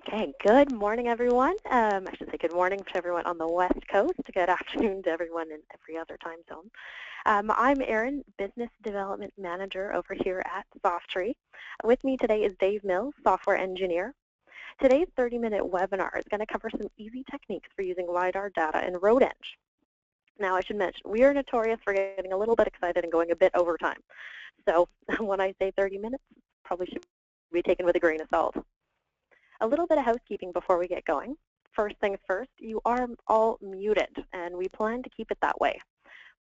Okay, good morning, everyone. I should say good morning to everyone on the West Coast, good afternoon to everyone in every other time zone. I'm Erin, Business Development Manager over here at Softtree. With me today is Dave Mills, Software Engineer. Today's 30-minute webinar is going to cover some easy techniques for using LiDAR data in RoadEng. Now, I should mention, we are notorious for getting a little bit excited and going a bit over time. So when I say 30 minutes, probably should be taken with a grain of salt. A little bit of housekeeping before we get going. First things first, you are all muted, and we plan to keep it that way.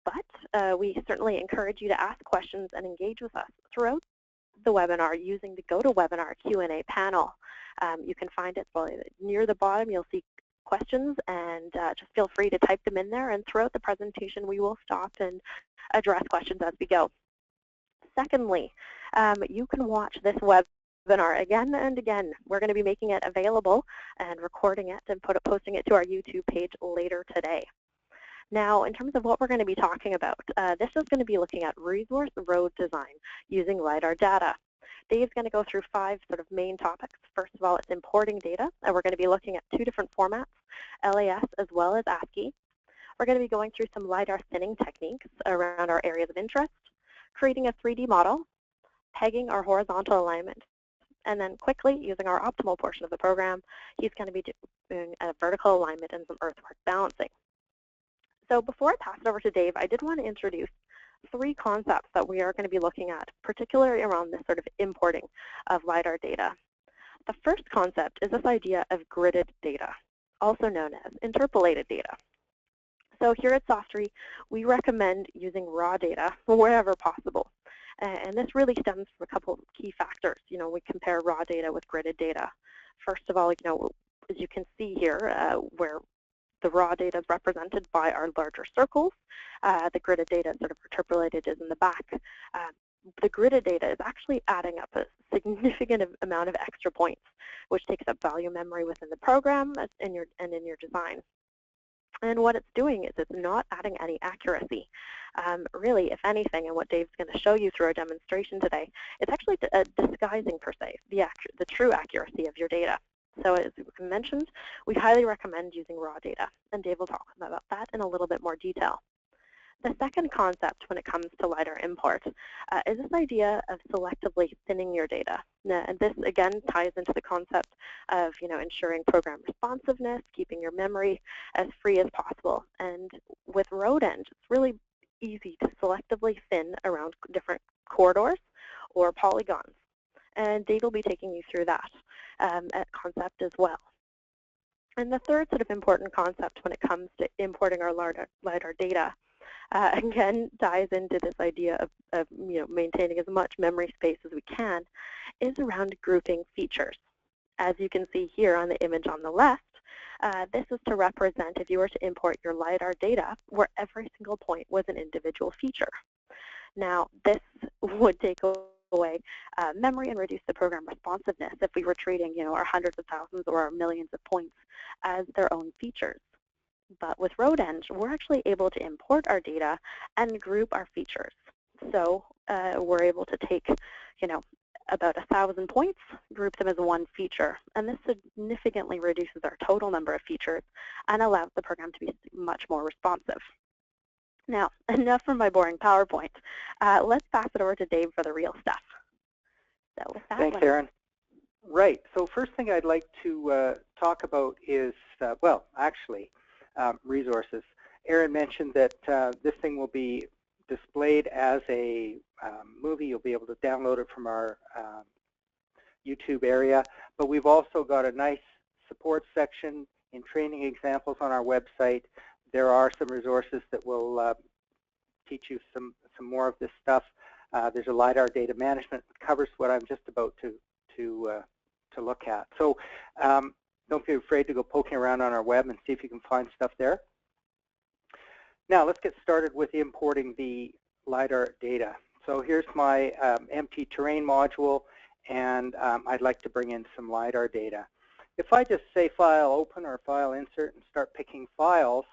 But we certainly encourage you to ask questions and engage with us throughout the webinar using the GoToWebinar Q&A panel. You can find it near the bottom. You'll see questions, and just feel free to type them in there. And throughout the presentation, we will stop and address questions as we go. Secondly, you can watch this webinar again and again. We're going to be making it available and recording it and posting it to our YouTube page later today. Now, in terms of what we're going to be talking about, this is going to be looking at resource road design using LiDAR data. Dave's going to go through 5 sort of main topics. First of all, it's importing data, and we're going to be looking at 2 different formats, LAS as well as ASCII. We're going to be going through some LiDAR thinning techniques around our areas of interest, creating a 3D model, pegging our horizontal alignment, and then quickly, using our optimal portion of the program, he's going to be doing a vertical alignment and some earthwork balancing. So before I pass it over to Dave, I did want to introduce 3 concepts that we are going to be looking at, particularly around this sort of importing of LiDAR data. The first concept is this idea of gridded data, also known as interpolated data. So here at Softtree, we recommend using raw data wherever possible. And this really stems from a couple of key factors. You know, we compare raw data with gridded data. First of all, you know, as you can see here, where the raw data is represented by our larger circles, the gridded data sort of interpolated is in the back. The gridded data is actually adding up a significant amount of extra points, which takes up value memory within the program and in your design. And what it's doing is it's not adding any accuracy. Really, if anything, and what Dave's going to show you through our demonstration today, it's actually disguising, per se, the true accuracy of your data. So as we mentioned, we highly recommend using raw data, and Dave will talk about that in a little bit more detail. The second concept when it comes to LiDAR import is this idea of selectively thinning your data. And this, again, ties into the concept of, you know, ensuring program responsiveness, keeping your memory as free as possible. And with RoadEng, it's really easy to selectively thin around different corridors or polygons. And Dave will be taking you through that concept as well. And the third sort of important concept when it comes to importing our LiDAR data again, ties into this idea of you know, maintaining as much memory space as we can, is around grouping features. As you can see here on the image on the left, this is to represent if you were to import your LiDAR data where every single point was an individual feature. Now, this would take away memory and reduce the program responsiveness if we were treating, you know, our hundreds of thousands or our millions of points as their own features. But with RoadEng, we're actually able to import our data and group our features. So we're able to take, you know, about 1,000 points, group them as one feature. And this significantly reduces our total number of features and allows the program to be much more responsive. Now, enough from my boring PowerPoint. Let's pass it over to Dave for the real stuff. So with that, thanks, Erin. Right. So first thing I'd like to talk about is, well, actually, resources. Erin mentioned that this thing will be displayed as a movie. You'll be able to download it from our YouTube area. But we've also got a nice support section in training examples on our website. There are some resources that will teach you some more of this stuff. There's a LiDAR data management that covers what I'm just about to look at. So don't be afraid to go poking around on our web and see if you can find stuff there. Now let's get started with importing the LiDAR data. So here's my empty terrain module, and I'd like to bring in some LiDAR data. If I just say File Open or File Insert and start picking files,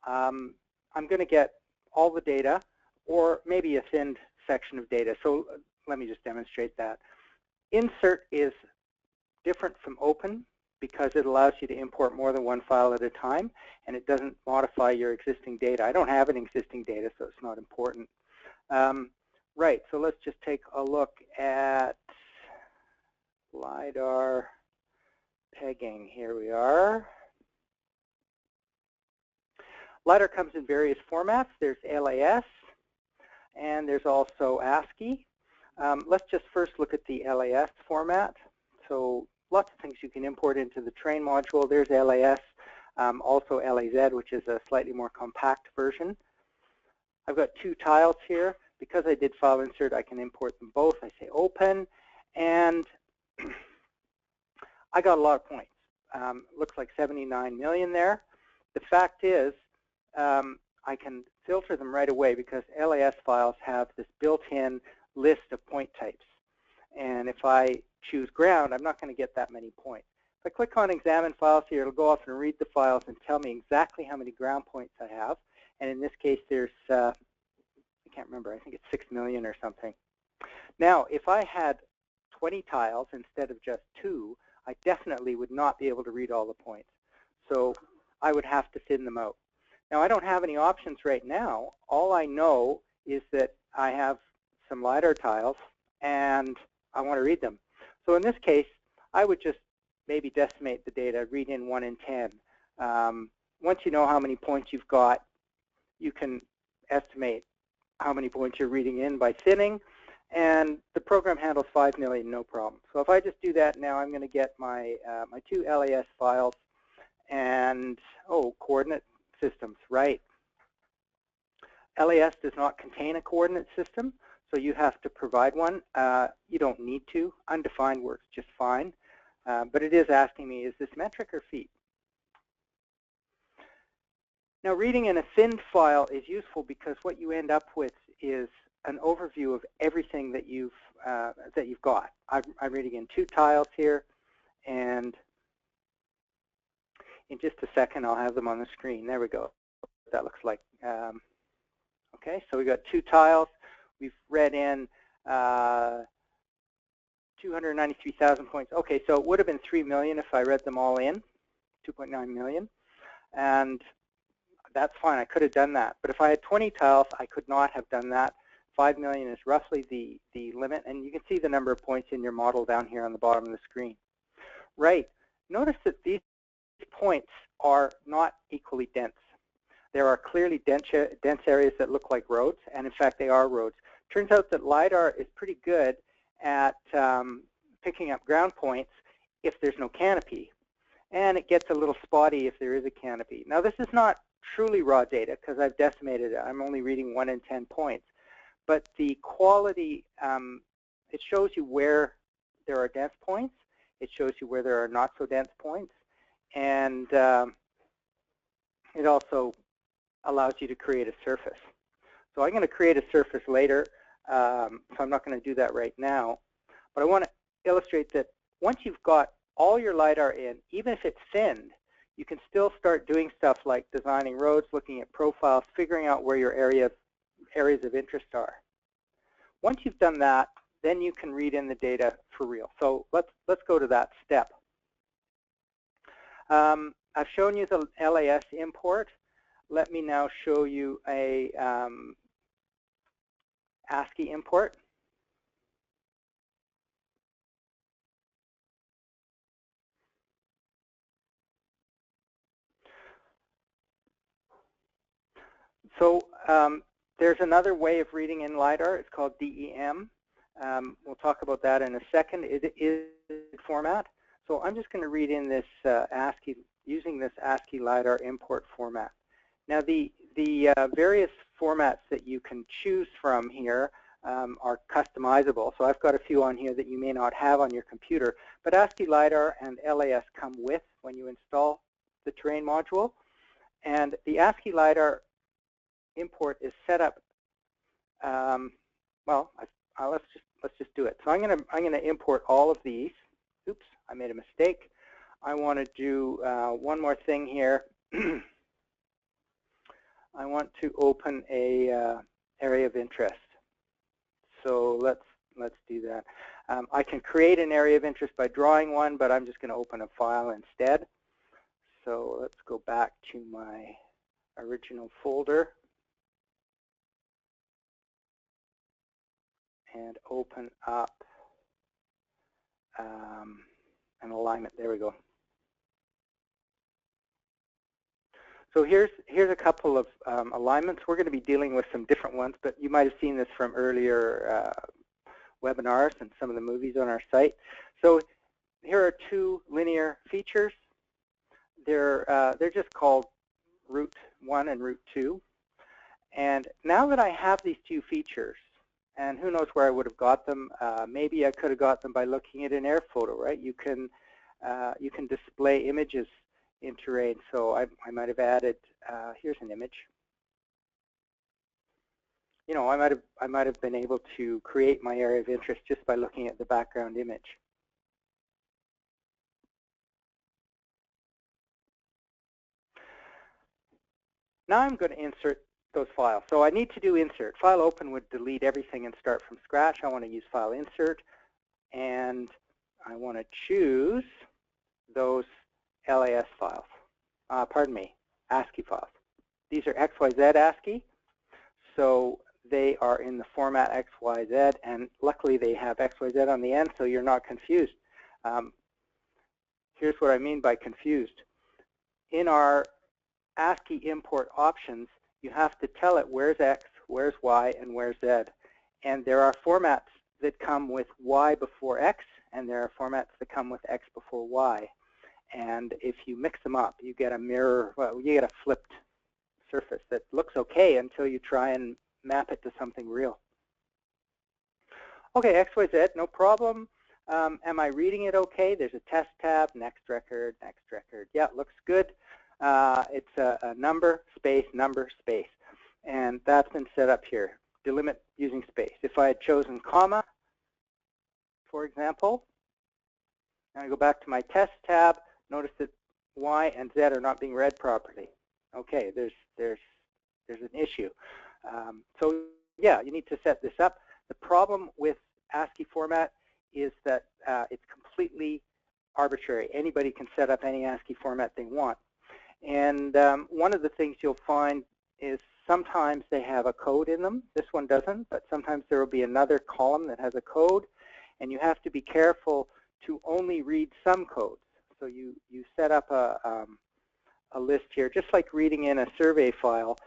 I'm going to get all the data or maybe a thinned section of data. So let me just demonstrate that. Insert is different from Open because it allows you to import more than one file at a time, and it doesn't modify your existing data. I don't have an existing data, so it's not important. Right, so let's just take a look at LiDAR pegging. Here we are. LiDAR comes in various formats. There's LAS, and there's also ASCII. Let's just first look at the LAS format. So lots of things you can import into the train module. There's LAS, also LAZ, which is a slightly more compact version. I've got two tiles here. Because I did file insert, I can import them both. I say open, and I got a lot of points. Looks like 79 million there. The fact is, I can filter them right away because LAS files have this built-in list of point types. And if I choose ground, I'm not going to get that many points. If I click on examine files here, it'll go off and read the files and tell me exactly how many ground points I have. And in this case, there's, I can't remember, I think it's 6 million or something. Now, if I had 20 tiles instead of just 2, I definitely would not be able to read all the points. So I would have to thin them out. Now, I don't have any options right now. All I know is that I have some LiDAR tiles, and I want to read them. So in this case, I would just maybe decimate the data, read in 1 in 10. Once you know how many points you've got, you can estimate how many points you're reading in by thinning, and the program handles 5 million, no problem. So if I just do that now, I'm going to get my, my 2 LAS files, and, coordinate systems, right. LAS does not contain a coordinate system, so you have to provide one. You don't need to. Undefined works just fine. But it is asking me, is this metric or feet? Now, reading in a thinned file is useful because what you end up with is an overview of everything that you've got. I'm reading in 2 tiles here, and in just a second, I'll have them on the screen. There we go. That looks like. Okay, so we've got 2 tiles. We've read in 293,000 points. Okay, so it would have been 3 million if I read them all in, 2.9 million. And that's fine, I could have done that. But if I had 20 tiles, I could not have done that. 5 million is roughly the limit, and you can see the number of points in your model down here on the bottom of the screen. Right, notice that these points are not equally dense. There are clearly dense areas that look like roads, and in fact they are roads. Turns out that LiDAR is pretty good at picking up ground points if there's no canopy, and it gets a little spotty if there is a canopy. Now, this is not truly raw data because I've decimated it. I'm only reading 1 in 10 points. But the quality, it shows you where there are dense points. It shows you where there are not so dense points. And it also allows you to create a surface. So I'm going to create a surface later, so I'm not going to do that right now. But I want to illustrate that once you've got all your LiDAR in, even if it's thinned, you can still start doing stuff like designing roads, looking at profiles, figuring out where your areas of interest are. Once you've done that, then you can read in the data for real. So let's go to that step. I've shown you the LAS import. Let me now show you a ASCII import. So there's another way of reading in LiDAR. It's called DEM. We'll talk about that in a second. It is format. So I'm just going to read in this ASCII, using this ASCII LiDAR import format. Now, the various formats that you can choose from here are customizable. So I've got a few on here that you may not have on your computer. But ASCII LiDAR and LAS come with when you install the terrain module. And the ASCII LiDAR import is set up. Well, let's just do it. So I'm going to import all of these. Oops, I made a mistake. I want to do one more thing here. I want to open a area of interest. So let's do that. I can create an area of interest by drawing one, but I'm just going to open a file instead. So let's go back to my original folder and open up an alignment. There we go. So here's a couple of alignments. We're going to be dealing with some different ones, but you might have seen this from earlier webinars and some of the movies on our site. So here are two linear features. They're just called Route 1 and Route 2. And now that I have these two features, and who knows where I would have got them, maybe I could have got them by looking at an air photo, right? You can display images in terrain. So I might have added, here's an image. You know, I might have been able to create my area of interest just by looking at the background image. Now I'm going to insert those files. So I need to do insert. File open would delete everything and start from scratch. I want to use file insert, and I want to choose those LAS files. Pardon me, ASCII files. These are XYZ ASCII, so they are in the format XYZ, and luckily they have XYZ on the end, so you're not confused. Here's what I mean by confused. In our ASCII import options, you have to tell it where's X, where's Y, and where's Z. And there are formats that come with Y before X, and there are formats that come with X before Y. And if you mix them up, you get a mirror, well, you get a flipped surface that looks okay until you try and map it to something real. Okay, XYZ, no problem. Am I reading it okay? There's a test tab, next record, next record. Yeah, looks good. It's a number, space, and that's been set up here. Delimit using space. If I had chosen comma, for example, and I go back to my test tab, notice that Y and Z are not being read properly. Okay, there's an issue. So yeah, you need to set this up. The problem with ASCII format is that it's completely arbitrary. Anybody can set up any ASCII format they want. And one of the things you'll find is sometimes they have a code in them. This one doesn't, but sometimes there will be another column that has a code, and you have to be careful to only read some codes. So you set up a list here, just like reading in a survey file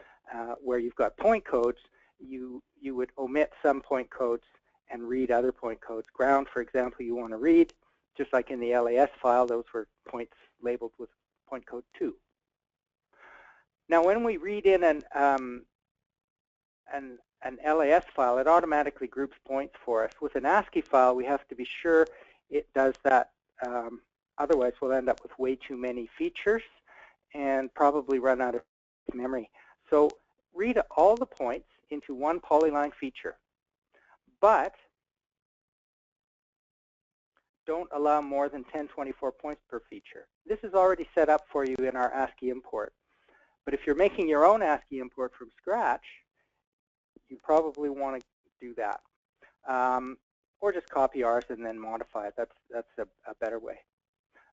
where you've got point codes. You would omit some point codes and read other point codes. Ground, for example, you want to read, just like in the LAS file, those were points labeled with point code 2. Now, when we read in an LAS file, it automatically groups points for us. With an ASCII file, we have to be sure it does that. Otherwise, we'll end up with way too many features and probably run out of memory. So read all the points into one polyline feature, but don't allow more than 1024 points per feature. This is already set up for you in our ASCII import. But if you're making your own ASCII import from scratch, you probably want to do that. Or just copy ours and then modify it. That's a better way.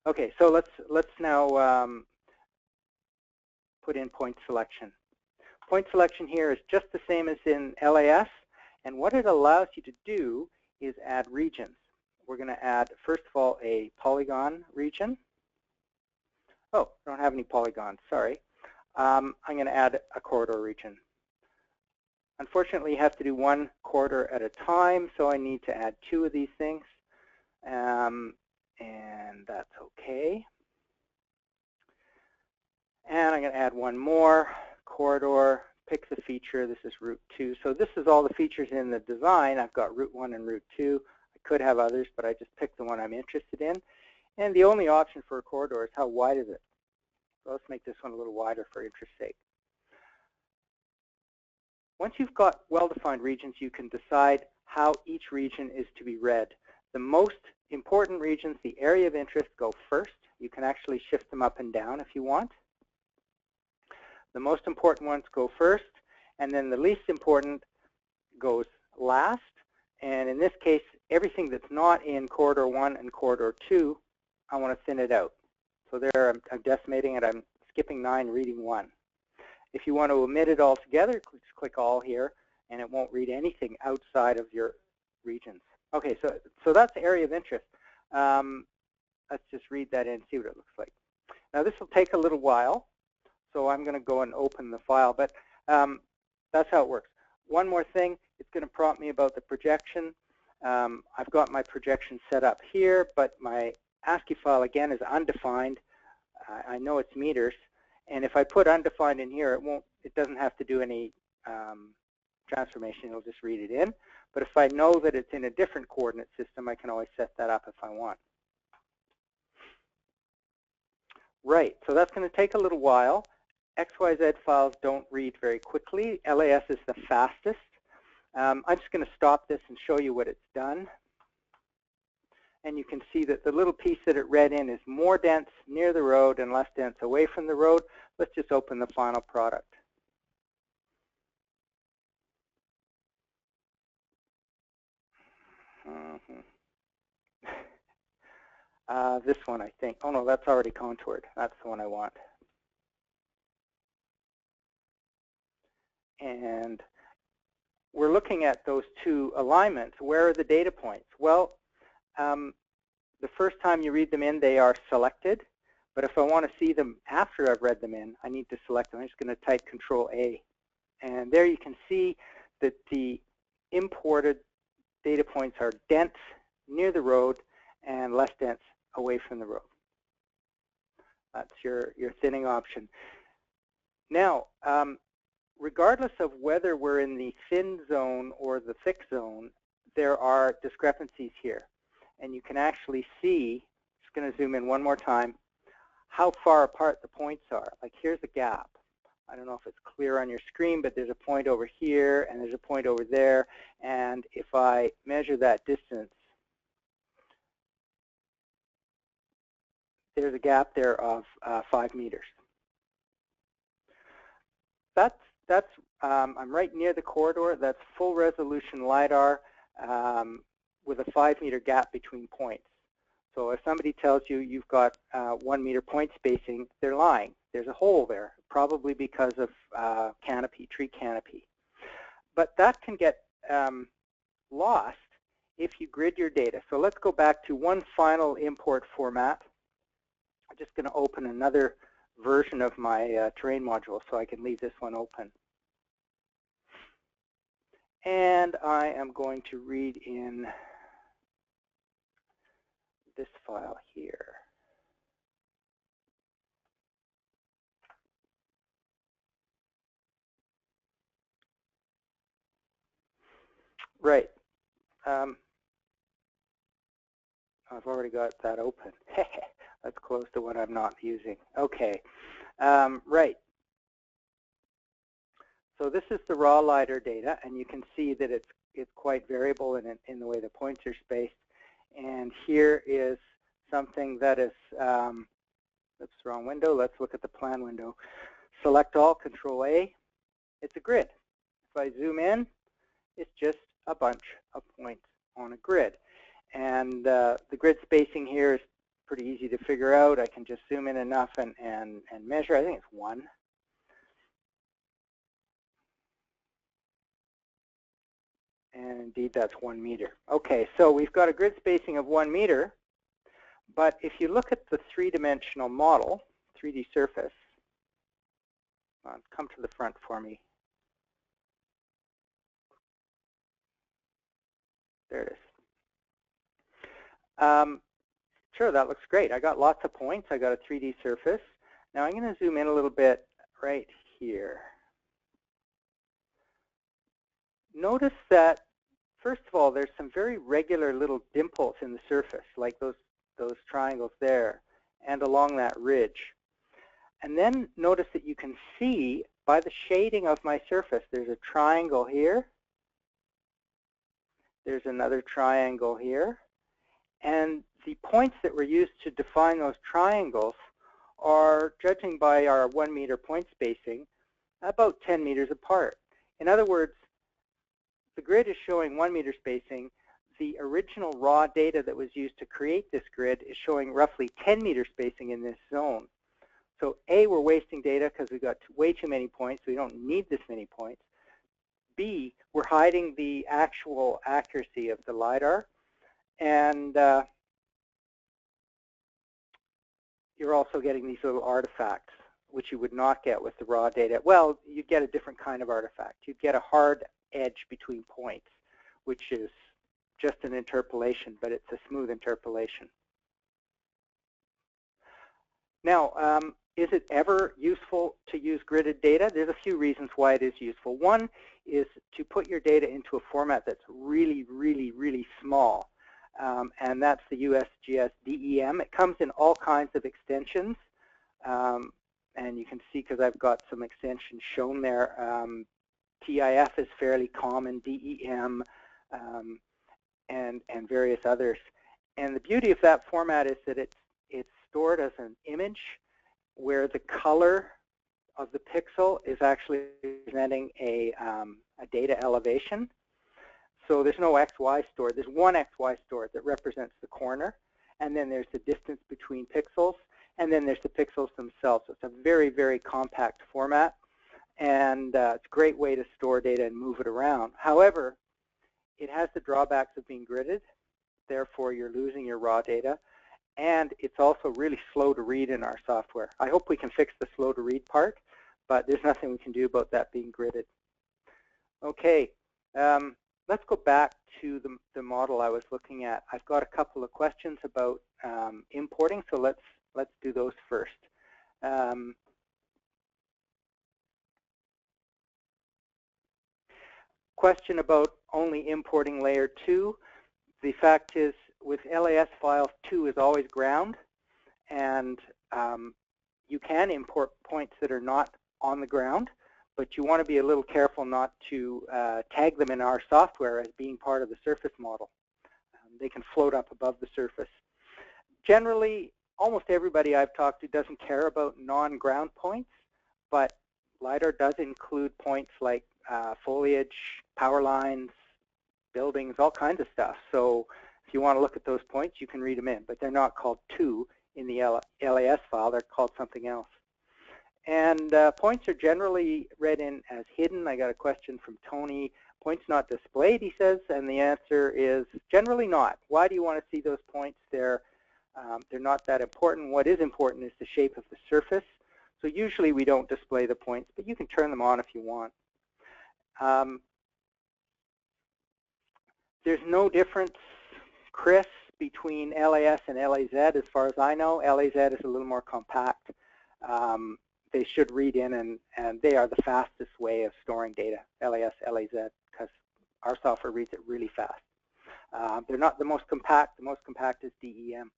Okay, so let's now put in point selection. Point selection here is just the same as in LAS, and what it allows you to do is add regions. We're going to add, first of all, a polygon region. Oh, I don't have any polygons, sorry. I'm going to add a corridor region. Unfortunately, you have to do one corridor at a time, so I need to add 2 of these things, and that's okay. And I'm going to add one more corridor, pick the feature. This is Route 2. So this is all the features in the design. I've got Route 1 and Route 2. I could have others, but I just picked the one I'm interested in. And the only option for a corridor is how wide is it. So let's make this one a little wider for interest's sake. Once you've got well-defined regions, you can decide how each region is to be read. The most important regions, the area of interest, go first. You can actually shift them up and down if you want. The most important ones go first, and then the least important goes last. And in this case, everything that's not in corridor 1 and corridor 2, I want to thin it out. So there I'm decimating it. I'm skipping 9, reading 1. If you want to omit it altogether, just click all here, and it won't read anything outside of your regions. Okay, so that's area of interest. Let's just read that in and see what it looks like. Now this will take a little while, so I'm going to go and open the file, but that's how it works. One more thing, it's going to prompt me about the projection. I've got my projection set up here, but my ASCII file again is undefined. I know it's meters, and if I put undefined in here, it doesn't have to do any transformation. It'll just read it in. But if I know that it's in a different coordinate system, I can always set that up if I want. Right, so that's going to take a little while. XYZ files don't read very quickly. LAS is the fastest. I'm just going to stop this and show you what it's done. And you can see that the little piece that it read in is more dense near the road and less dense away from the road. Let's just open the final product. This one, I think. Oh, no, that's already contoured. That's the one I want. And we're looking at those two alignments. Where are the data points? Well, the first time you read them in, they are selected. But if I want to see them after I've read them in, I need to select them. I'm just going to type Control-A. And there you can see that the imported data points are dense near the road and less dense away from the road. That's your thinning option. Now, regardless of whether we're in the thin zone or the thick zone, there are discrepancies here. And you can actually see, just going to zoom in one more time, how far apart the points are. Like here's a gap. I don't know if it's clear on your screen, but there's a point over here and there's a point over there. And if I measure that distance, there's a gap there of 5 meters. I'm right near the corridor. That's full resolution LiDAR with a 5-meter gap between points. So if somebody tells you you've got 1 meter point spacing, they're lying. There's a hole there, probably because of canopy, tree canopy. But that can get lost if you grid your data. So let's go back to one final import format. I'm just going to open another version of my terrain module so I can leave this one open. And I am going to read in this file here. Right. I've already got that open. That's close to what I'm not using. Okay. Right. So this is the raw LiDAR data, and you can see that it's quite variable in the way the points are spaced. And here is something that is, that's the wrong window. Let's look at the plan window. Select all, Control-A. It's a grid. If I zoom in, it's just a bunch of points on a grid. And the grid spacing here is pretty easy to figure out. I can just zoom in enough and measure. I think it's 1. And indeed, that's 1 meter. Okay, so we've got a grid spacing of 1 meter. But if you look at the 3-dimensional model, 3D surface, come to the front for me. There it is. Sure, that looks great. I got lots of points. I got a 3D surface. Now I'm going to zoom in a little bit right here. Notice that, first of all, there's some very regular little dimples in the surface, like those triangles there, and along that ridge. And then notice that you can see by the shading of my surface, there's a triangle here. There's another triangle here. And the points that were used to define those triangles are, judging by our 1 meter point spacing, about 10 meters apart. In other words, the grid is showing 1 meter spacing. the original raw data that was used to create this grid is showing roughly 10-meter spacing in this zone. So A, we're wasting data because we've got way too many points. We don't need this many points. B, we're hiding the actual accuracy of the LiDAR. And you're also getting these little artifacts, which you would not get with the raw data. Well, you get a different kind of artifact. You get a hard edge between points, which is just an interpolation, but it's a smooth interpolation. Now, is it ever useful to use gridded data? There's a few reasons why it is useful. One is to put your data into a format that's really, really, really small, and that's the USGS DEM. It comes in all kinds of extensions, and you can see because I've got some extensions shown there. TIF is fairly common, DEM, and various others. And the beauty of that format is that it's stored as an image where the color of the pixel is actually representing a data elevation. So there's no XY stored. There's one XY stored that represents the corner, and then there's the distance between pixels, and then there's the pixels themselves. So it's a very, very compact format, and it's a great way to store data and move it around. However, it has the drawbacks of being gridded. Therefore, you're losing your raw data. And it's also really slow to read in our software. I hope we can fix the slow to read part, but there's nothing we can do about that being gridded. Okay, let's go back to the model I was looking at. I've got a couple of questions about importing, so let's do those first. Question about only importing layer 2. The fact is, with LAS files, 2 is always ground, and you can import points that are not on the ground, but you want to be a little careful not to tag them in our software as being part of the surface model. They can float up above the surface. Generally, almost everybody I've talked to doesn't care about non-ground points, but LiDAR does include points like foliage, power lines, buildings, all kinds of stuff. So if you want to look at those points, you can read them in, but they're not called 2 in the LAS file. They're called something else. And points are generally read in as hidden. I got a question from Tony. Points not displayed, he says, and the answer is generally not. Why do you want to see those points? They're not that important. What is important is the shape of the surface. So usually we don't display the points, but you can turn them on if you want. There's no difference, Chris, between LAS and LAZ as far as I know. LAZ is a little more compact. They should read in, and they are the fastest way of storing data, LAS, LAZ, because our software reads it really fast. They're not the most compact. The most compact is DEM.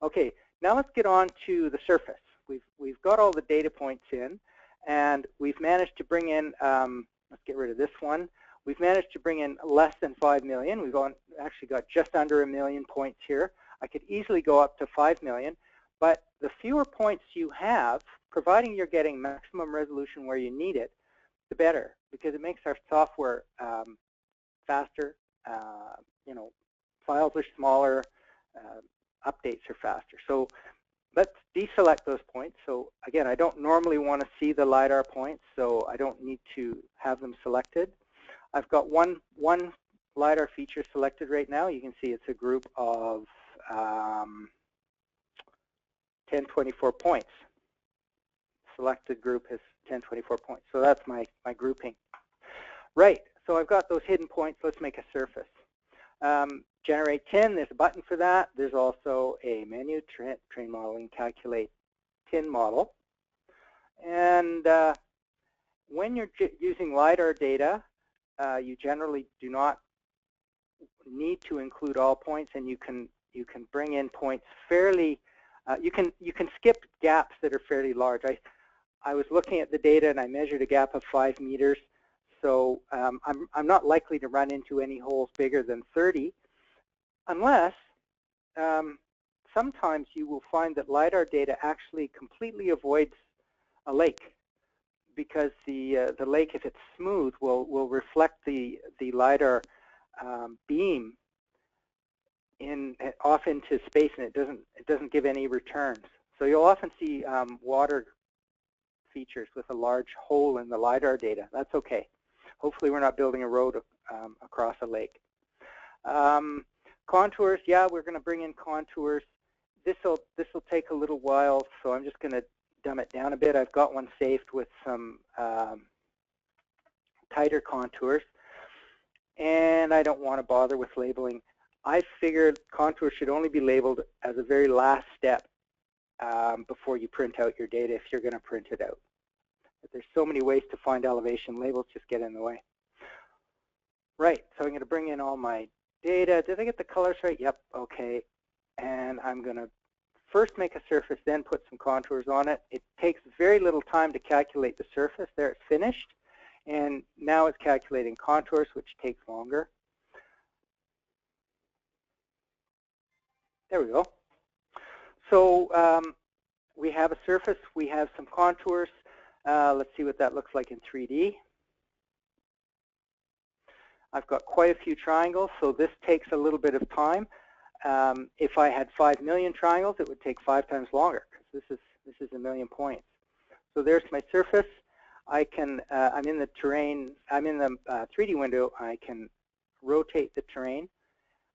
Okay, now let's get on to the surface. We've got all the data points in, and we've managed to bring in, let's get rid of this one. We've managed to bring in less than 5 million. We've actually got just under 1 million points here. I could easily go up to 5 million, but the fewer points you have, providing you're getting maximum resolution where you need it, the better, because it makes our software faster. Files are smaller, updates are faster. So let's deselect those points. So again, I don't normally want to see the LiDAR points, so I don't need to have them selected. I've got one LiDAR feature selected right now. You can see it's a group of 1024 points. Selected group has 1024 points. So that's my grouping. Right, so I've got those hidden points. Let's make a surface. Generate tin, there's a button for that. There's also a menu, train modeling, calculate tin model. And when you're using LiDAR data, you generally do not need to include all points, and you can bring in points fairly. You can skip gaps that are fairly large. I was looking at the data and I measured a gap of 5 meters. So I'm not likely to run into any holes bigger than 30, unless sometimes you will find that LiDAR data actually completely avoids a lake, because the lake, if it's smooth, will reflect the LiDAR beam off into space, and it doesn't give any returns. So you'll often see water features with a large hole in the LiDAR data. That's okay. Hopefully we're not building a road across a lake. Contours, yeah, we're going to bring in contours. This will take a little while, so I'm just going to dumb it down a bit. I've got one saved with some tighter contours, and I don't want to bother with labeling. I figured contours should only be labeled as a very last step before you print out your data, if you're going to print it out. But there's so many ways to find elevation, labels just get in the way. Right, so I'm going to bring in all my data. Did I get the colors right? Yep, okay. And I'm going to first make a surface, then put some contours on it. It takes very little time to calculate the surface. There, it's finished. And now it's calculating contours, which takes longer. There we go. So we have a surface. We have some contours. Let's see what that looks like in 3D. I've got quite a few triangles, so this takes a little bit of time. If I had 5 million triangles, it would take 5 times longer, because this is a million points. So there's my surface. I can I'm in the terrain. I'm in the 3D window. I can rotate the terrain.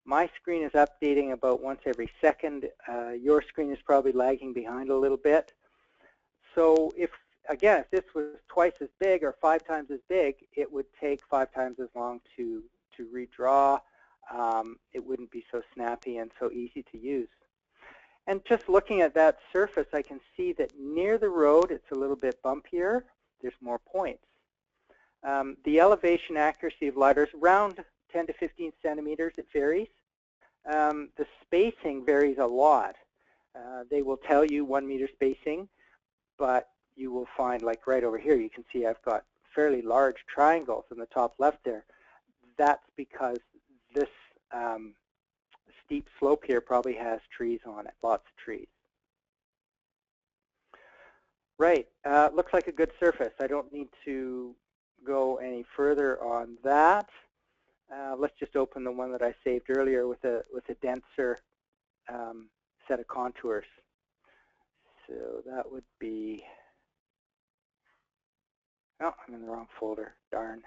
My screen is updating about once every second. Your screen is probably lagging behind a little bit. So if this was twice as big or 5 times as big, it would take 5 times as long to redraw. It wouldn't be so snappy and so easy to use. And just looking at that surface, I can see that near the road, it's a little bit bumpier. There's more points. The elevation accuracy of LiDAR is around 10 to 15 centimeters. It varies. The spacing varies a lot. They will tell you 1 meter spacing, but you will find, like right over here, you can see I've got fairly large triangles in the top left there. That's because this steep slope here probably has trees on it, lots of trees. Right, looks like a good surface. I don't need to go any further on that. Let's just open the one that I saved earlier with a denser set of contours. So that would be, oh, I'm in the wrong folder, darn.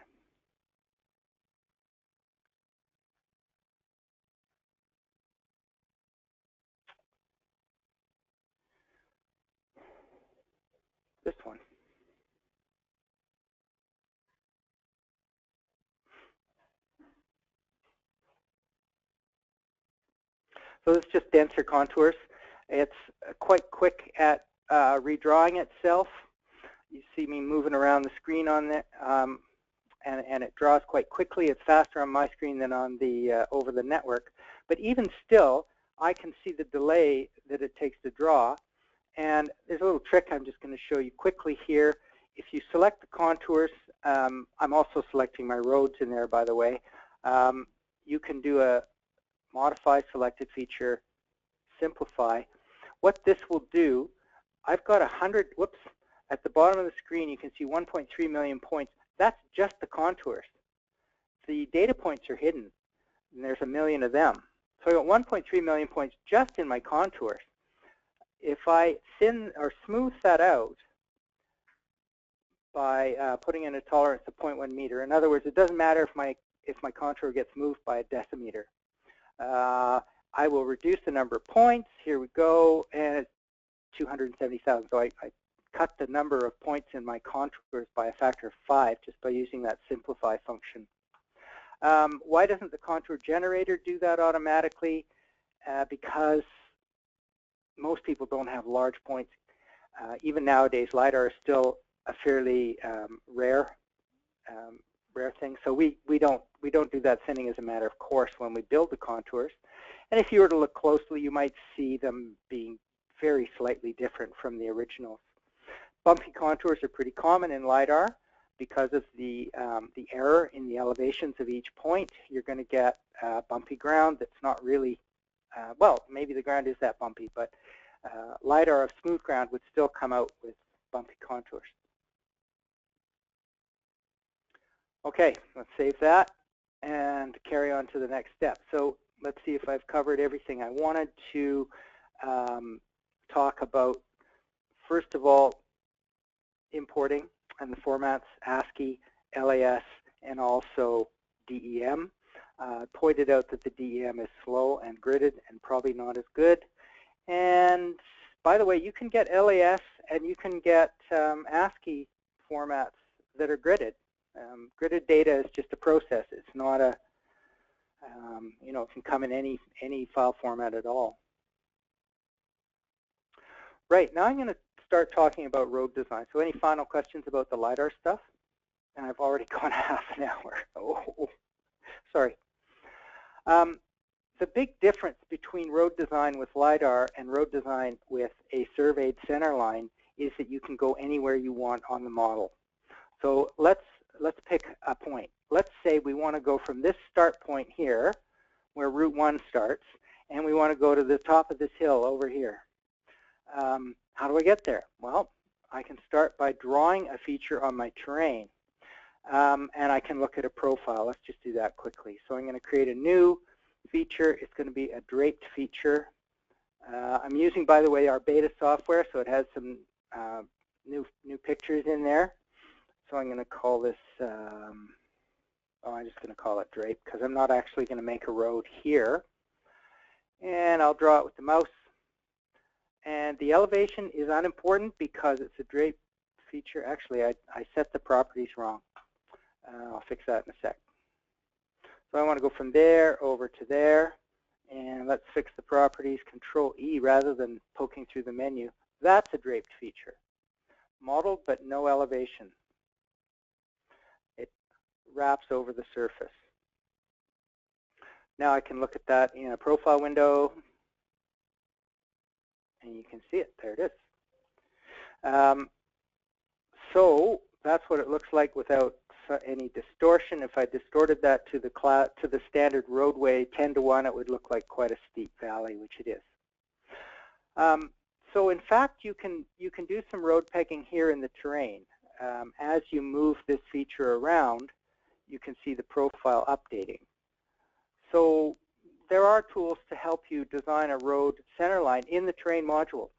This one. So it's just denser contours. It's quite quick at redrawing itself. You see me moving around the screen on it, and it draws quite quickly. It's faster on my screen than on the over the network. But even still, I can see the delay that it takes to draw. And there's a little trick I'm just going to show you quickly here. If you select the contours, I'm also selecting my roads in there, by the way. You can do a modify selected feature, simplify. What this will do, I've got 100, whoops, at the bottom of the screen you can see 1.3 million points. That's just the contours. The data points are hidden, and there's a million of them. So I got 1.3 million points just in my contours. If I thin or smooth that out by putting in a tolerance of 0.1 meter, in other words, it doesn't matter if my contour gets moved by a decimeter. I will reduce the number of points. Here we go, and it's 270,000. So I cut the number of points in my contours by a factor of 5 just by using that simplify function. Why doesn't the contour generator do that automatically? Because most people don't have large points. Even nowadays, LiDAR is still a fairly rare thing. So we don't do that thinning as a matter of course when we build the contours. And if you were to look closely, you might see them being very slightly different from the originals. Bumpy contours are pretty common in LiDAR because of the error in the elevations of each point. You're going to get bumpy ground that's not really, well, maybe the ground is that bumpy, but LiDAR of smooth ground would still come out with bumpy contours. Okay, let's save that and carry on to the next step. So let's see if I've covered everything I wanted to talk about. First of all, importing and the formats ASCII, LAS, and also DEM. Pointed out that the DEM is slow and gridded and probably not as good. And by the way, you can get LAS and you can get ASCII formats that are gridded. Gridded data is just a process. It's not a, it can come in any file format at all. Right, now I'm going to start talking about road design. So any final questions about the LiDAR stuff? And I've already gone half an hour. Oh, sorry. The big difference between road design with LiDAR and road design with a surveyed center line is that you can go anywhere you want on the model. So let's pick a point. Let's say we want to go from this start point here, where Route 1 starts, and we want to go to the top of this hill over here. How do I get there? Well, I can start by drawing a feature on my terrain, and I can look at a profile. Let's just do that quickly. So I'm going to create a new feature. It's going to be a draped feature. I'm using, by the way, our beta software, so it has some new pictures in there. So I'm going to call this, I'm just going to call it drape because I'm not actually going to make a road here. And I'll draw it with the mouse. And the elevation is unimportant because it's a drape feature. Actually, I set the properties wrong. I'll fix that in a sec. So I want to go from there over to there. And let's fix the properties, Control E, rather than poking through the menu. That's a draped feature. Modeled, but no elevation. It wraps over the surface. Now I can look at that in a profile window. And you can see it. There it is. So that's what it looks like without any distortion. If I distorted that to the standard roadway 10:1, it would look like quite a steep valley, which it is. So in fact, you can do some road pegging here in the terrain. As you move this feature around, you can see the profile updating. So there are tools to help you design a road center line in the terrain module.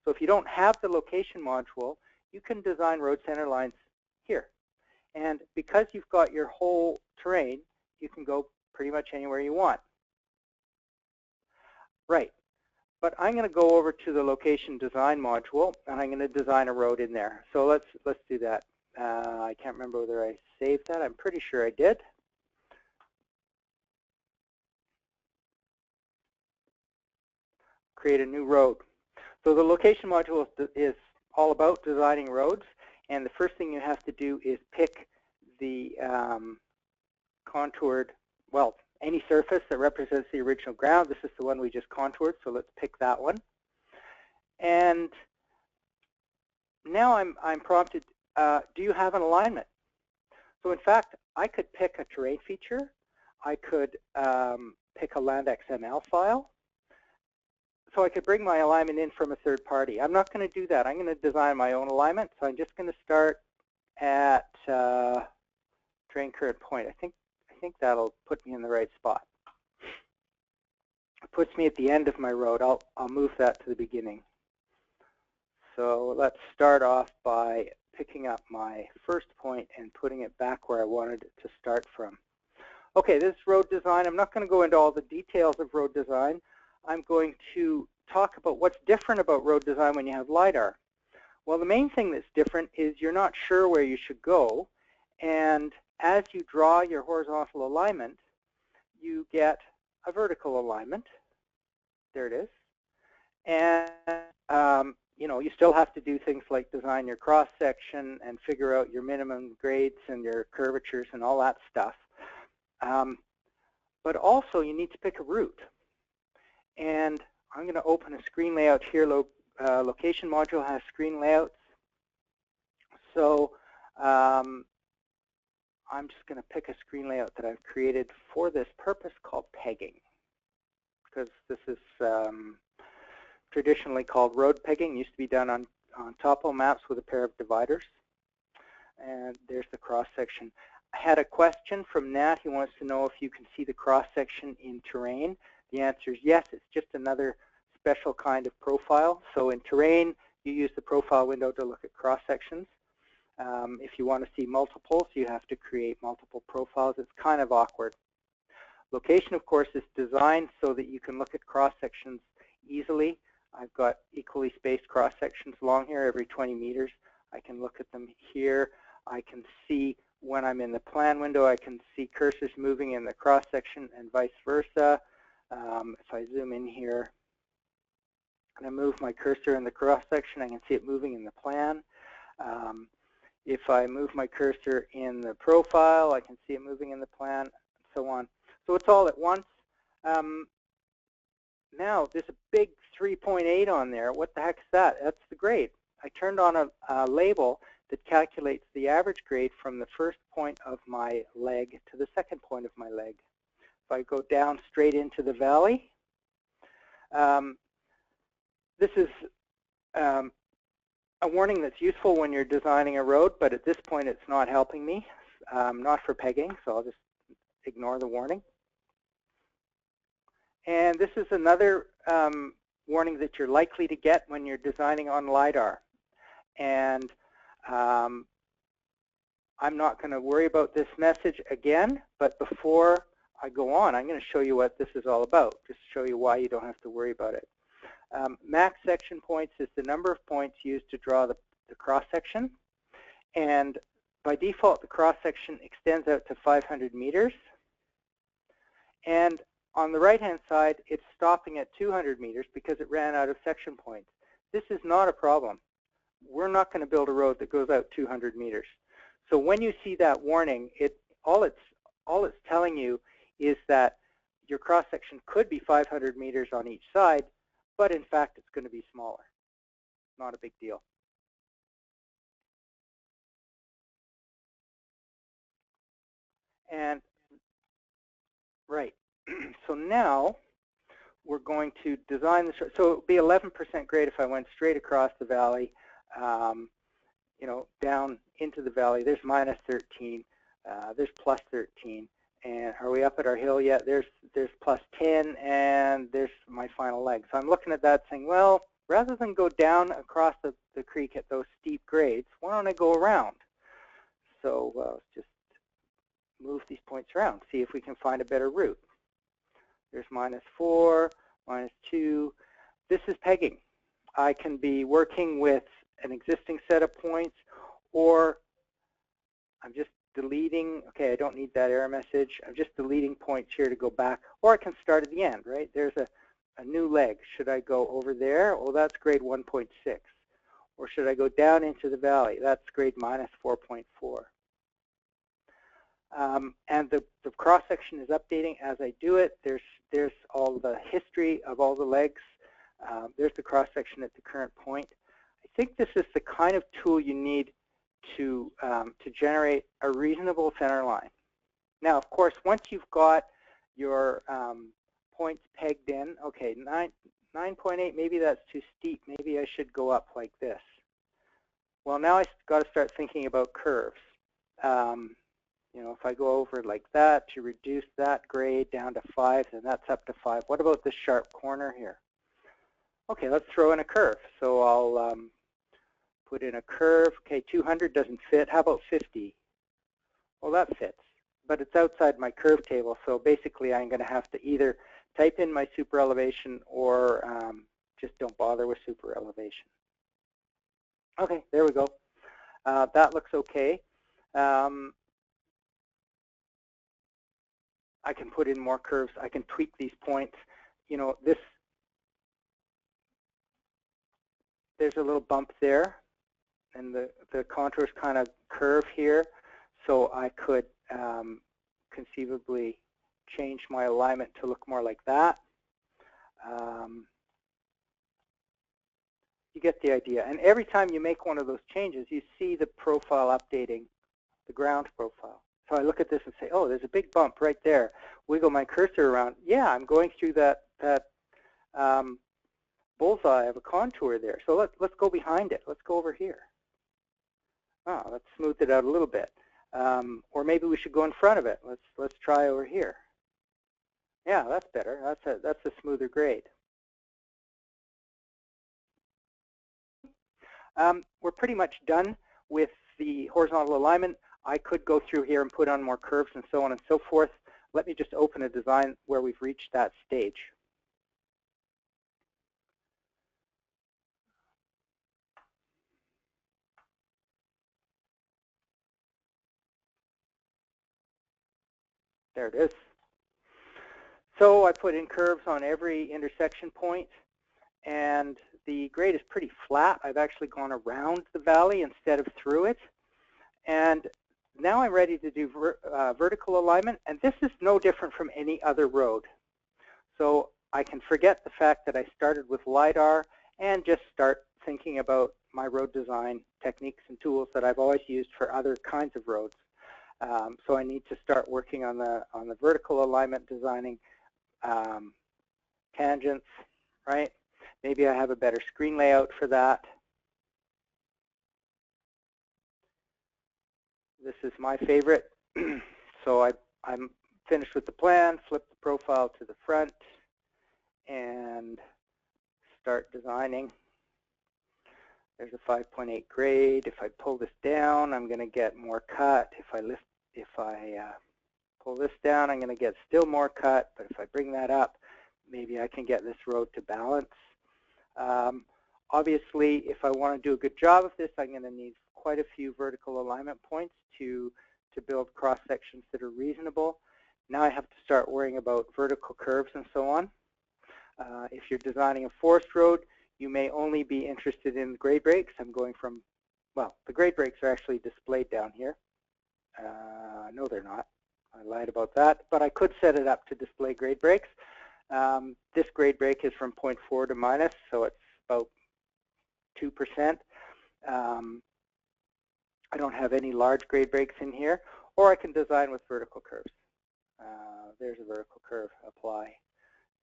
So if you don't have the location module, you can design road center lines here. And because you've got your whole terrain, you can go pretty much anywhere you want. Right. But I'm going to go over to the location design module, and I'm going to design a road in there. So let's do that. I can't remember whether I saved that. I'm pretty sure I did. Create a new road. So the location module is all about designing roads, and the first thing you have to do is pick the contoured, well, any surface that represents the original ground. This is the one we just contoured, so let's pick that one. And now I'm prompted, do you have an alignment? So in fact, I could pick a terrain feature. I could pick a land XML file. So I could bring my alignment in from a third party. I'm not going to do that. I'm going to design my own alignment. So I'm just going to start at terrain current point. I think that'll put me in the right spot. It puts me at the end of my road. I'll move that to the beginning. So let's start off by picking up my first point and putting it back where I wanted it to start from. Okay, this is road design. I'm not going to go into all the details of road design. I'm going to talk about what's different about road design when you have LiDAR. Well, the main thing that's different is you're not sure where you should go, and as you draw your horizontal alignment, you get a vertical alignment. There it is. And you still have to do things like design your cross section and figure out your minimum grades and your curvatures and all that stuff. But also you need to pick a route. And I'm going to open a screen layout here. Location module has screen layouts. So I'm just going to pick a screen layout that I've created for this purpose called pegging, because this is traditionally called road pegging. It used to be done on topo maps with a pair of dividers. And there's the cross section. I had a question from Nat. He wants to know if you can see the cross section in terrain. The answer is yes, it's just another special kind of profile. So in terrain, you use the profile window to look at cross-sections. If you want to see multiples, you have to create multiple profiles. It's kind of awkward. Location, of course, is designed so that you can look at cross-sections easily. I've got equally spaced cross-sections along here every 20 meters. I can look at them here. I can see when I'm in the plan window, I can see cursors moving in the cross-section and vice versa. If I zoom in here and I move my cursor in the cross-section, I can see it moving in the plan. If I move my cursor in the profile, I can see it moving in the plan, and so on. So it's all at once. Now, there's a big 3.8 on there. What the heck is that? That's the grade. I turned on a label that calculates the average grade from the first point of my leg to the second point of my leg. If I go down straight into the valley, this is a warning that's useful when you're designing a road, but at this point it's not helping me, not for pegging, so I'll just ignore the warning. And this is another warning that you're likely to get when you're designing on LiDAR. And I'm not going to worry about this message again, but before I go on, I'm going to show you what this is all about, just to show you why you don't have to worry about it. Max section points is the number of points used to draw the cross-section. And by default, the cross-section extends out to 500 meters. And on the right-hand side, it's stopping at 200 meters because it ran out of section points. This is not a problem. We're not going to build a road that goes out 200 meters. So when you see that warning, all it's telling you is that your cross-section could be 500 meters on each side, but in fact it's going to be smaller. Not a big deal. And right, so now we're going to design this. So it would be 11% grade if I went straight across the valley, you know, down into the valley. There's minus 13, there's plus 13. And are we up at our hill yet? There's plus 10, and there's my final leg. So I'm looking at that saying, well, rather than go down across the creek at those steep grades, why don't I go around? So let's just move these points around, see if we can find a better route. There's minus 4, minus 2. This is pegging. I can be working with an existing set of points, or I'm just deleting. Okay, I don't need that error message. I'm just deleting points here to go back, or I can start at the end, right? There's a new leg. Should I go over there? Well, that's grade 1.6. Or should I go down into the valley? That's grade minus 4.4. And the cross-section is updating as I do it. There's all the history of all the legs. There's the cross-section at the current point. I think this is the kind of tool you need to generate a reasonable center line. Now, of course, once you've got your points pegged in, okay, 9.8, maybe that's too steep. Maybe I should go up like this. Well, now I've got to start thinking about curves. You know, if I go over like that to reduce that grade down to 5, then that's up to 5. What about this sharp corner here? Okay, let's throw in a curve. So I'll put in a curve. Okay, 200 doesn't fit. How about 50? Well, that fits, but it's outside my curve table. So basically, I'm going to have to either type in my super elevation or just don't bother with super elevation. Okay, there we go. That looks okay. I can put in more curves. I can tweak these points. You know, there's a little bump there, and the contours kind of curve here. So I could conceivably change my alignment to look more like that. You get the idea. And every time you make one of those changes, you see the profile updating, the ground profile. So I look at this and say, oh, there's a big bump right there. Wiggle my cursor around. Yeah, I'm going through that bullseye of a contour there. So let's go behind it. Let's go over here. Oh, let's smooth it out a little bit. Or maybe we should go in front of it. Let's try over here. Yeah, that's better. That's a smoother grade. We're pretty much done with the horizontal alignment. I could go through here and put on more curves and so on and so forth. Let me just open a design where we've reached that stage. There it is. So I put in curves on every intersection point, and the grade is pretty flat. I've actually gone around the valley instead of through it. And now I'm ready to do vertical alignment, and this is no different from any other road. So I can forget the fact that I started with LiDAR and just start thinking about my road design techniques and tools that I've always used for other kinds of roads. So I need to start working on the vertical alignment, designing tangents, right? Maybe I have a better screen layout for that. This is my favorite. So I'm finished with the plan, flip the profile to the front, and start designing. There's a 5.8 grade. If I pull this down, I'm going to get more cut. If I pull this down, I'm going to get still more cut. But if I bring that up, maybe I can get this road to balance. Obviously, if I want to do a good job of this, I'm going to need quite a few vertical alignment points to build cross sections that are reasonable. Now I have to start worrying about vertical curves and so on. If you're designing a forest road, you may only be interested in grade breaks. I'm going from, well, the grade breaks are actually displayed down here. No, they're not. I lied about that, but I could set it up to display grade breaks. This grade break is from 0.4 to minus, so it's about 2%. I don't have any large grade breaks in here, or I can design with vertical curves. There's a vertical curve, apply,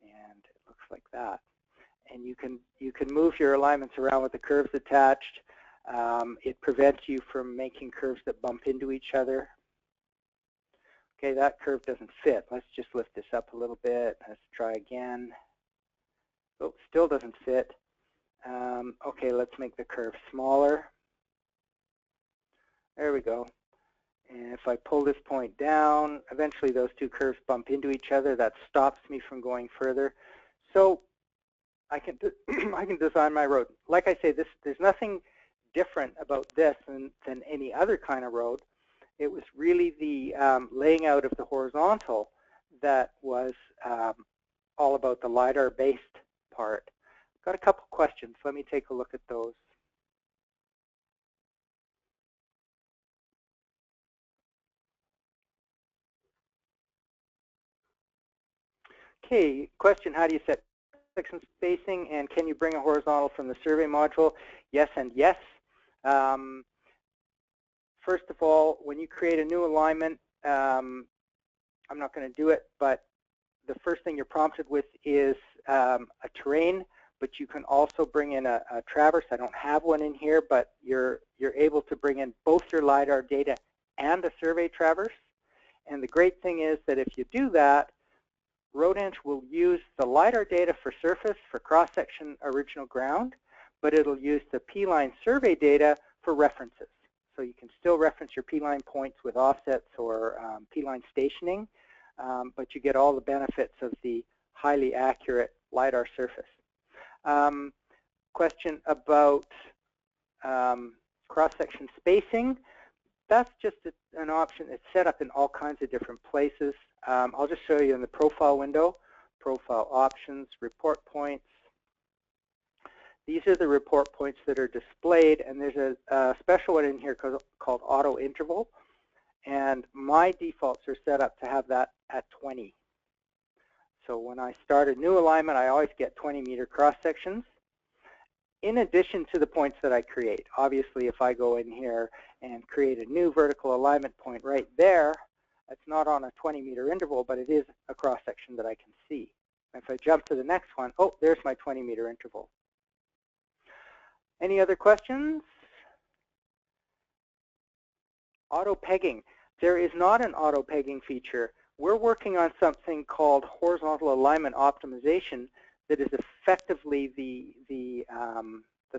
and it looks like that. And you can move your alignments around with the curves attached. It prevents you from making curves that bump into each other. Okay, that curve doesn't fit. Let's just lift this up a little bit. Let's try again. Oh, still doesn't fit. Okay, let's make the curve smaller. There we go. And if I pull this point down, eventually those two curves bump into each other. That stops me from going further. So I can design my road. Like I say, there's nothing different about this than any other kind of road. It was really the laying out of the horizontal that was all about the LiDAR-based part. Got a couple questions. Let me take a look at those. Okay, question, how do you set section spacing, and can you bring a horizontal from the survey module? Yes and yes. First of all, when you create a new alignment, I'm not going to do it, but the first thing you're prompted with is a terrain, but you can also bring in a traverse. I don't have one in here, but you're able to bring in both your LiDAR data and a survey traverse. And the great thing is that if you do that, RoadEng will use the LiDAR data for surface, for cross-section original ground, but it'll use the P-line survey data for references. So you can still reference your P-line points with offsets or P-line stationing, but you get all the benefits of the highly accurate LiDAR surface. Question about cross-section spacing. That's just an option. It's set up in all kinds of different places. I'll just show you in the profile window, profile options, report points. These are the report points that are displayed, and there's a special one in here called auto interval. And my defaults are set up to have that at 20. So when I start a new alignment, I always get 20-meter cross sections, in addition to the points that I create. Obviously, if I go in here and create a new vertical alignment point right there, it's not on a 20-meter interval, but it is a cross section that I can see. If I jump to the next one, oh, there's my 20-meter interval. Any other questions? Auto pegging. There is not an auto pegging feature we're working on something called horizontal alignment optimization that is effectively the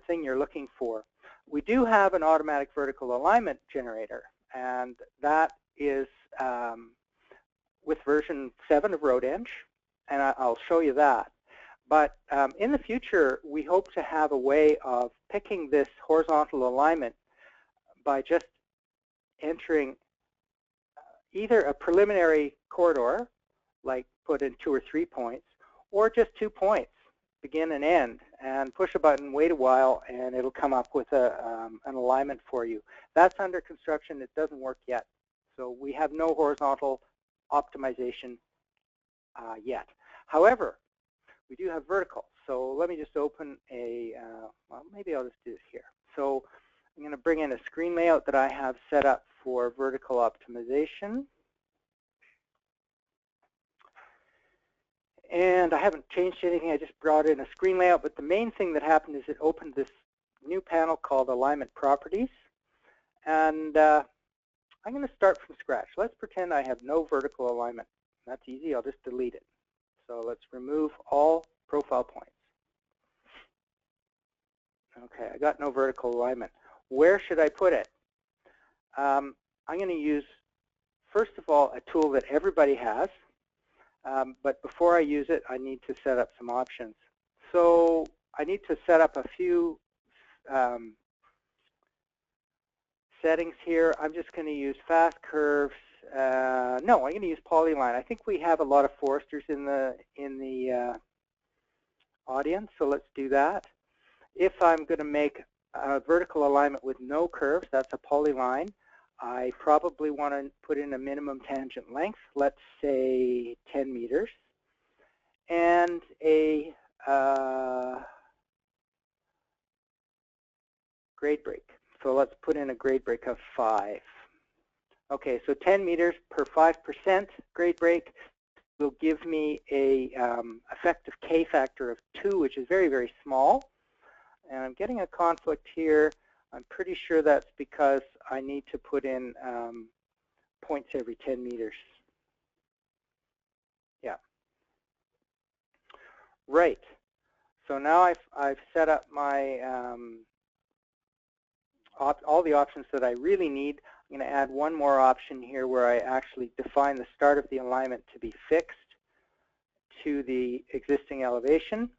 thing you're looking for. We do have an automatic vertical alignment generator, and that is with version 7 of RoadEng, and I'll show you that. But in the future, we hope to have a way of picking this horizontal alignment by just entering either a preliminary corridor, like put in 2 or 3 points, or just 2 points, begin and end, and push a button, wait a while, and it'll come up with an alignment for you. That's under construction. It doesn't work yet. So we have no horizontal optimization yet. However, we do have vertical. So let me just open a, well, maybe I'll just do this here. So I'm going to bring in a screen layout that I have set up for vertical optimization. And I haven't changed anything. I just brought in a screen layout. But the main thing that happened is it opened this new panel called Alignment Properties. And I'm going to start from scratch. Let's pretend I have no vertical alignment. That's easy. I'll just delete it. So let's remove all profile points. Okay, I got no vertical alignment. Where should I put it? I'm going to use, first of all, a tool that everybody has. But before I use it, I need to set up some options. So I need to set up a few settings here. I'm just going to use fast curves. No, I'm going to use polyline. I think we have a lot of foresters in the audience, so let's do that. If I'm going to make a vertical alignment with no curves, that's a polyline. I probably want to put in a minimum tangent length, let's say 10 meters, and a grade break. So let's put in a grade break of 5. Okay, so 10 meters per 5% grade break will give me a effective K factor of 2, which is very, very small. And I'm getting a conflict here. I'm pretty sure that's because I need to put in points every 10 meters. Yeah. Right. So now I've set up my all the options that I really need. I'm going to add one more option here where I actually define the start of the alignment to be fixed to the existing elevation.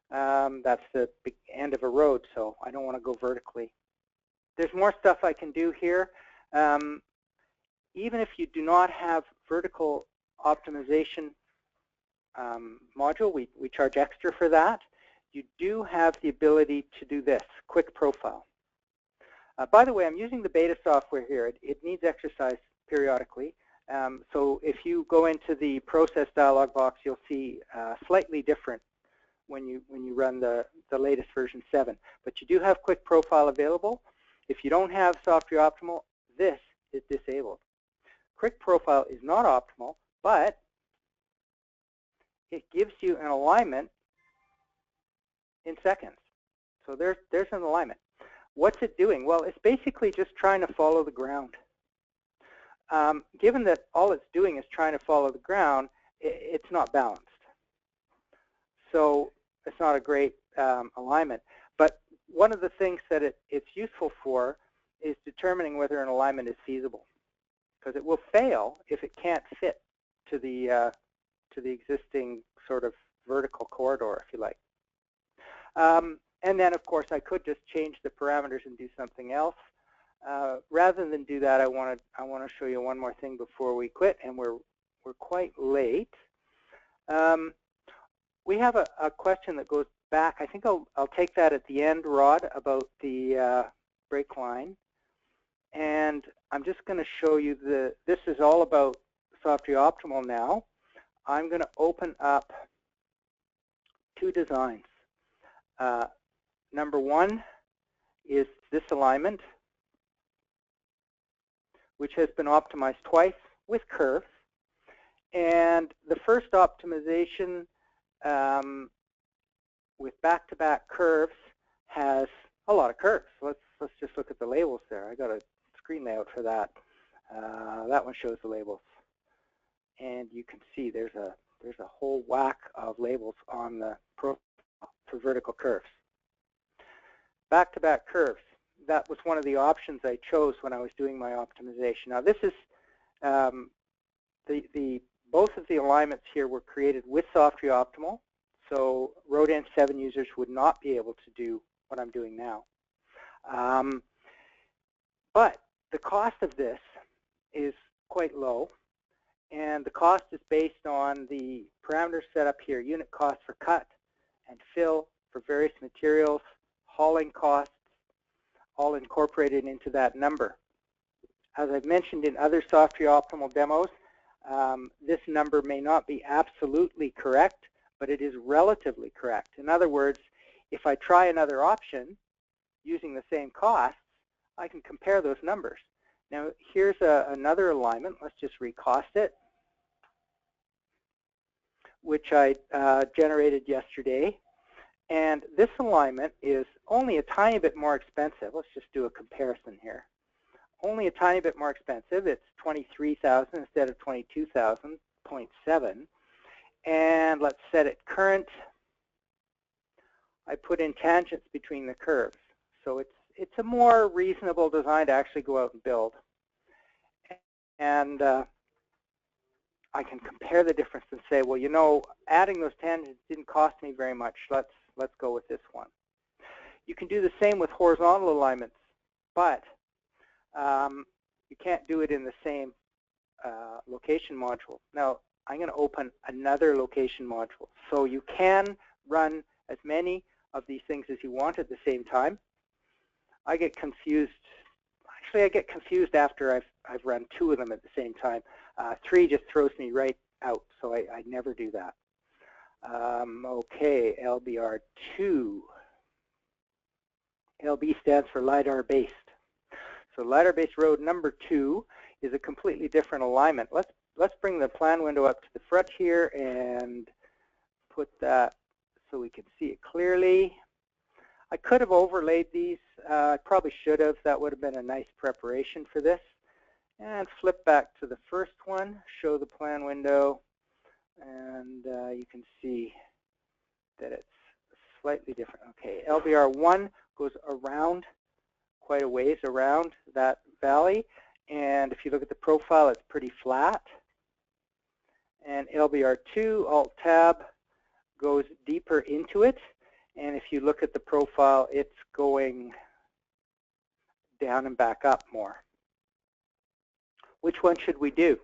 That's the end of a road, so I don't want to go vertically. There's more stuff I can do here. Even if you do not have vertical optimization module, we charge extra for that. You do have the ability to do this, quick profile. By the way, I'm using the beta software here. It needs exercise periodically. So if you go into the process dialog box, you'll see slightly different when you run the latest version 7. But you do have quick profile available. If you don't have software optimal, this is disabled. Quick profile is not optimal, but it gives you an alignment in seconds. So there's an alignment. What's it doing? Well, it's basically just trying to follow the ground. Given that all it's doing is trying to follow the ground, it's not balanced. So it's not a great alignment. But one of the things that it's useful for is determining whether an alignment is feasible, because it will fail if it can't fit to the existing sort of vertical corridor, if you like. And then, of course, I could just change the parameters and do something else. Rather than do that, I want to show you one more thing before we quit, and we're quite late. We have a question that goes back. I think I'll take that at the end, Rod, about the break line. And I'm just going to show you this is all about software optimal now. I'm going to open up 2 designs. Number 1 is this alignment, which has been optimized twice with curves. And the first optimization with back-to-back curves has a lot of curves. Let's just look at the labels there. I got a screen layout for that. That one shows the labels. and you can see there's a whole whack of labels on the profile for vertical curves. Back-to-back curves. That was one of the options I chose when I was doing my optimization. Now this is both of the alignments here were created with Softry Optimal, so RoadEng 7 users would not be able to do what I'm doing now. But the cost of this is quite low, and the cost is based on the parameters set up here: unit cost for cut and fill for various materials, hauling costs, all incorporated into that number. As I've mentioned in other Softry Optimal demos, this number may not be absolutely correct, but it is relatively correct. In other words, if I try another option using the same costs, I can compare those numbers. Now here's another alignment. Let's just recost it, which I generated yesterday. And this alignment is only a tiny bit more expensive. Let's just do a comparison here. Only a tiny bit more expensive. It's 23,000 instead of 22,000.7. And let's set it current. I put in tangents between the curves. So it's a more reasonable design to actually go out and build. And I can compare the difference and say, well, you know, adding those tangents didn't cost me very much. Let's go with this one. You can do the same with horizontal alignments, but you can't do it in the same location module. Now, I'm going to open another location module. So you can run as many of these things as you want at the same time. I get confused. Actually, I get confused after I've run 2 of them at the same time. 3 just throws me right out, so I never do that. Okay, LBR2. LB stands for LiDAR-based. So LiDAR-based road number 2 is a completely different alignment. Let's bring the plan window up to the front here and put that so we can see it clearly. I could have overlaid these. I probably should have. That would have been a nice preparation for this. And flip back to the first one, show the plan window, and you can see that it's slightly different. Okay, LBR1 goes around quite a ways around that valley, and if you look at the profile, it's pretty flat. And LBR2, Alt-Tab, goes deeper into it, and if you look at the profile, it's going down and back up more. Which one should we do?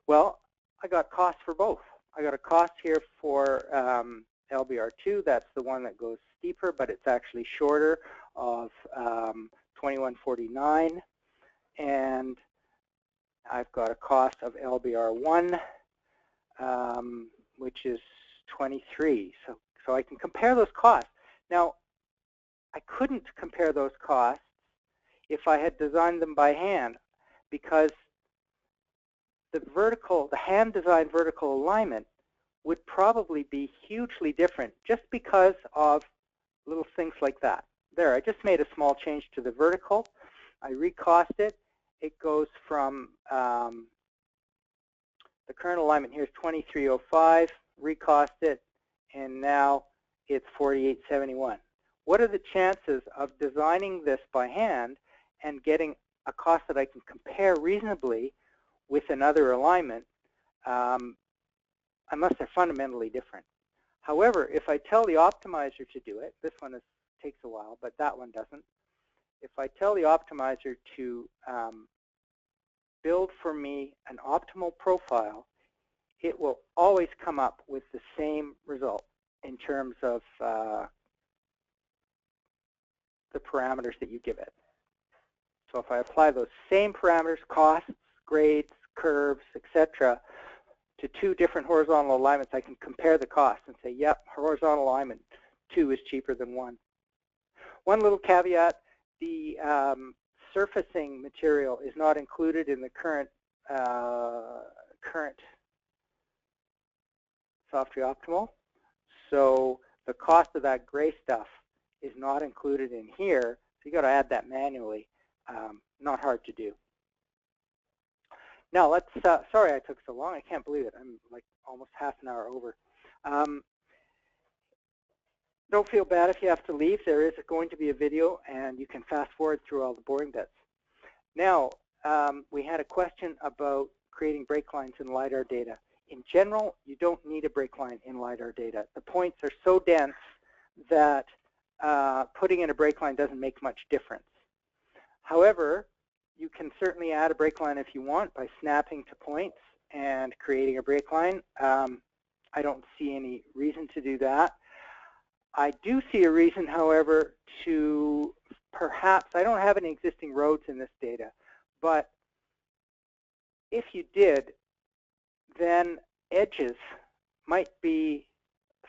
Well, I got costs for both. I got a cost here for LBR2. That's the one that goes steeper, but it's actually shorter, of $21.49. And I've got a cost of LBR1, which is $23. So I can compare those costs. Now, I couldn't compare those costs if I had designed them by hand, because the hand-designed vertical alignment would probably be hugely different just because of little things like that. There, I just made a small change to the vertical. I recost it. It goes from the current alignment here is 2305, recost it, and now it's 4871. What are the chances of designing this by hand and getting a cost that I can compare reasonably with another alignment, unless they're fundamentally different? However, if I tell the optimizer to do it, this one takes a while, but that one doesn't. If I tell the optimizer to build for me an optimal profile, it will always come up with the same result in terms of the parameters that you give it. So if I apply those same parameters, costs, grades, curves, etc., to 2 different horizontal alignments, I can compare the costs and say, yep, horizontal alignment 2 is cheaper than 1. One little caveat, the surfacing material is not included in the current Softry Optimal. So the cost of that gray stuff is not included in here. So you got to add that manually. Not hard to do. Now let's, sorry I took so long, I can't believe it. I'm like almost half an hour over. Don't feel bad if you have to leave. There is going to be a video and you can fast forward through all the boring bits. Now, we had a question about creating break lines in LiDAR data. In general, you don't need a break line in LiDAR data. The points are so dense that putting in a break line doesn't make much difference. However, you can certainly add a break line if you want by snapping to points and creating a break line. I don't see any reason to do that. I do see a reason, however, to perhaps, I don't have any existing roads in this data, but if you did, then edges might be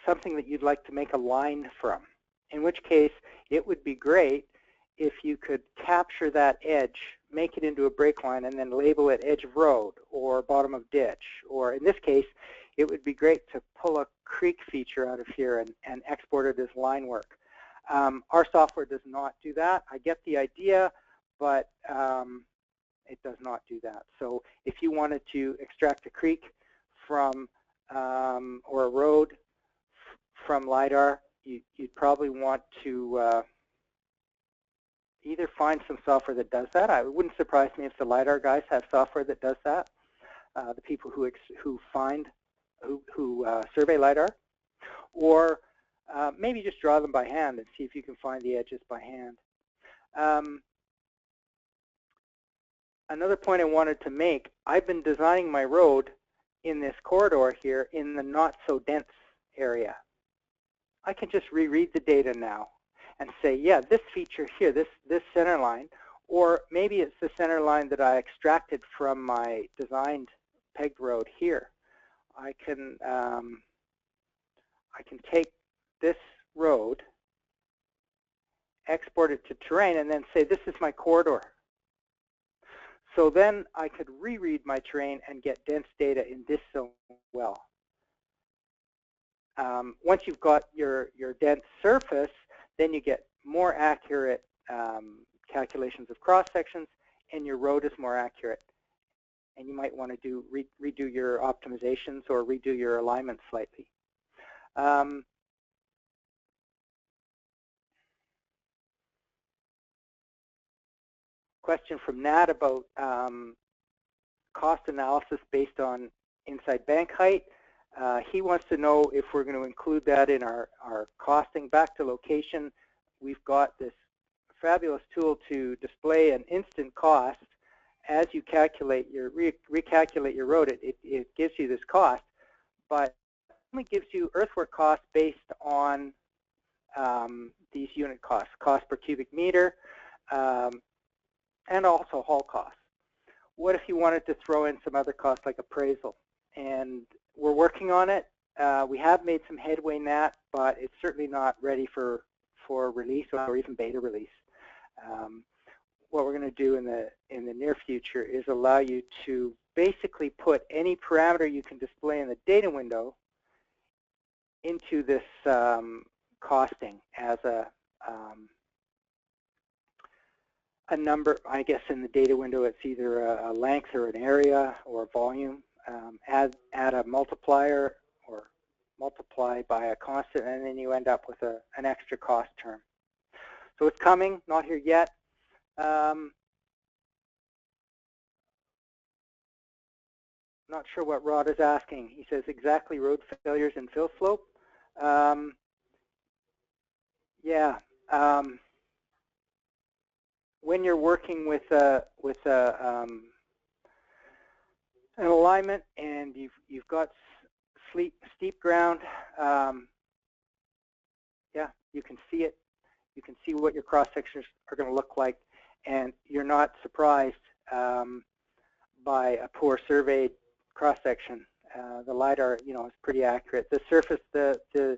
something that you'd like to make a line from, in which case it would be great if you could capture that edge, make it into a break line, and then label it edge of road or bottom of ditch, or in this case, it would be great to pull a creek feature out of here and export it as line work. Our software does not do that. I get the idea, but it does not do that. So if you wanted to extract a creek from or a road from LiDAR, you'd probably want to either find some software that does that. It wouldn't surprise me if the LiDAR guys have software that does that. The people who survey LiDAR, or maybe just draw them by hand and see if you can find the edges by hand. Another point I wanted to make, I've been designing my road in this corridor here in the not so dense area. I can just reread the data now and say, yeah, this feature here, this center line, or maybe it's the center line that I extracted from my designed pegged road here. I can take this road, export it to terrain, and then say, this is my corridor. So then I could reread my terrain and get dense data in this zone well. Once you've got your dense surface, then you get more accurate calculations of cross sections, and your road is more accurate. And you might want to redo your optimizations or redo your alignment slightly. Question from Nat about cost analysis based on inside bank height. He wants to know if we're going to include that in our costing. Back to location, we've got this fabulous tool to display an instant cost. As you calculate recalculate your road, it gives you this cost, but it only gives you earthwork costs based on these unit costs, cost per cubic meter, and also haul costs. What if you wanted to throw in some other costs like appraisal? And we're working on it. We have made some headway in that, but it's certainly not ready for release or even beta release. What we're going to do in the near future is allow you to basically put any parameter you can display in the data window into this costing as a number. I guess in the data window it's either a length or an area or a volume. Add a multiplier or multiply by a constant, and then you end up with an extra cost term. So it's coming, not here yet. Not sure what Rod is asking. He says exactly road failures and fill slope. Yeah. When you're working with an alignment and you've got steep ground, yeah, you can see it. You can see what your cross sections are going to look like, and you're not surprised by a poor surveyed cross section. The LiDAR, is pretty accurate. The surface, the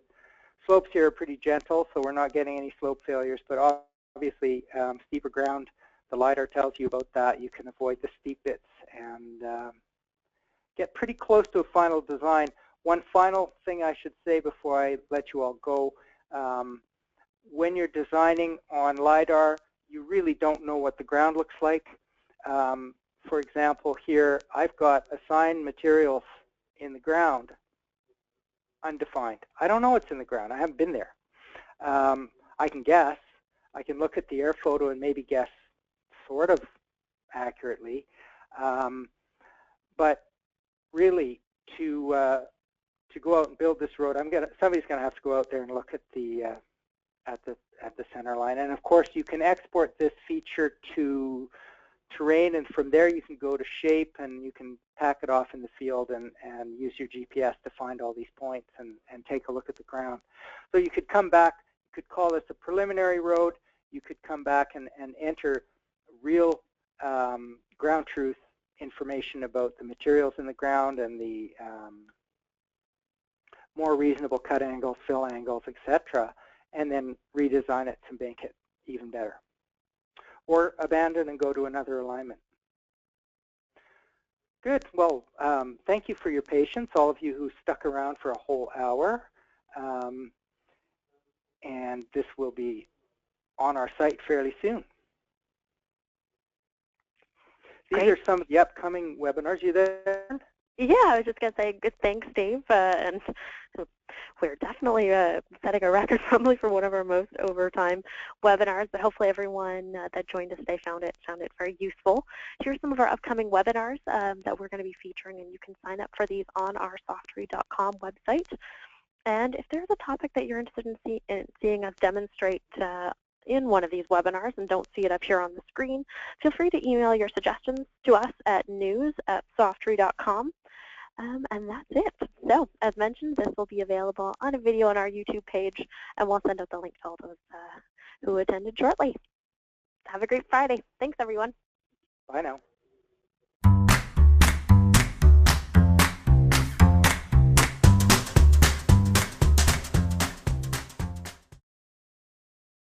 slopes here are pretty gentle, so we're not getting any slope failures. But obviously, steeper ground, the LiDAR tells you about that. You can avoid the steep bits and get pretty close to a final design. One final thing I should say before I let you all go. When you're designing on LiDAR, you really don't know what the ground looks like. for example, here I've got assigned materials in the ground, undefined. I don't know what's in the ground. I haven't been there. I can guess. I can look at the air photo and maybe guess sort of accurately. But really, to go out and build this road, somebody's going to have to go out there and look at the center line. And of course, you can export this feature to terrain, and from there you can go to shape, and you can pack it off in the field and use your GPS to find all these points and take a look at the ground. So you could come back, you could call this a preliminary road, you could come back and enter real ground truth information about the materials in the ground and the more reasonable cut angles, fill angles, etc., and then redesign it to make it even better. Or abandon and go to another alignment. Good. Well, thank you for your patience, all of you who stuck around for a whole hour. And this will be on our site fairly soon. These are some of the upcoming webinars. You there? Yeah, I was just going to say good thanks, Dave. And we're definitely setting a record probably for one of our most overtime webinars, but hopefully everyone that joined us today found it very useful. Here's some of our upcoming webinars that we're going to be featuring, and you can sign up for these on our Softtree.com website. And if there's a topic that you're interested in seeing us demonstrate in one of these webinars and don't see it up here on the screen, feel free to email your suggestions to us at news@softtree.com. And that's it. So, as mentioned, this will be available on a video on our YouTube page, and we'll send out the link to all those who attended shortly. Have a great Friday. Thanks, everyone. Bye now.